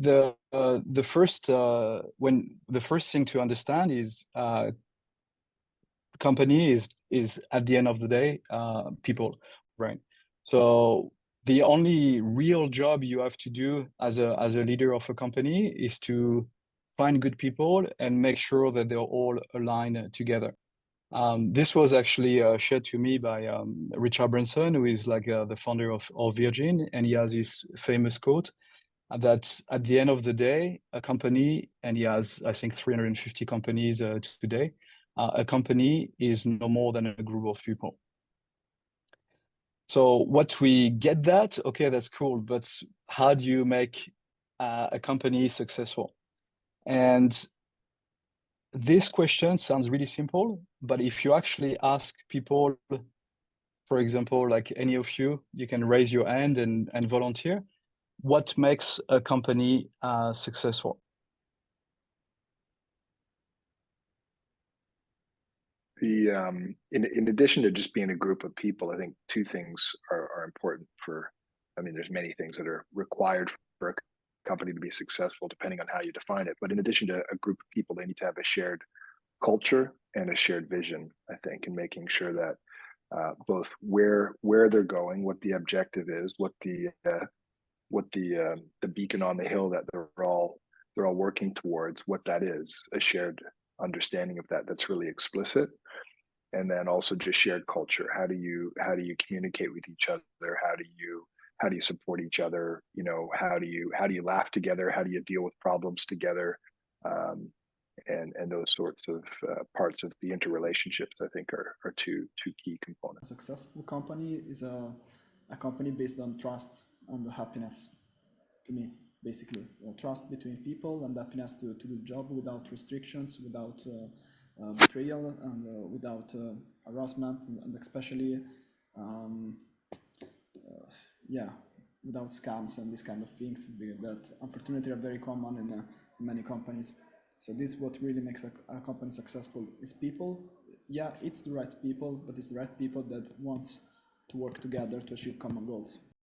the first when the first thing to understand is company is at the end of the day people, right? So the only real job you have to do as a leader of a company is to find good people and make sure that they're all aligned together. This was actually shared to me by Richard Branson, who is like the founder of Virgin, and he has this famous quote that at the end of the day, a company, and he has, I think, 350 companies today, a company is no more than a group of people. So what we get that, okay, that's cool, but how do you make a company successful? And this question sounds really simple, but if you actually ask people, for example, like any of you, you can raise your hand and volunteer. What makes a company successful? In addition to just being a group of people, I think two things are important for, I mean, there's many things that are required for a company to be successful, depending on how you define it. But in addition to a group of people, they need to have a shared culture and a shared vision, I think, and making sure that both where they're going, what the objective is, what the beacon on the hill that they're all working towards, what that is, a shared understanding of that that's really explicit. And then also just shared culture. How do you communicate with each other? How do you support each other? You know, how do you laugh together? How do you deal with problems together? And those sorts of parts of the interrelationships, I think, are two key A components. successful company is a company based on trust and happiness, to me, basically. Trust between people and happiness to do the job without restrictions, without betrayal, and without harassment, and especially, um, yeah, without scams and these kind of things that unfortunately are very common in many companies. So this is what really makes a company successful is people. Yeah, it's the right people, but it's the right people that wants to work together to achieve common goals.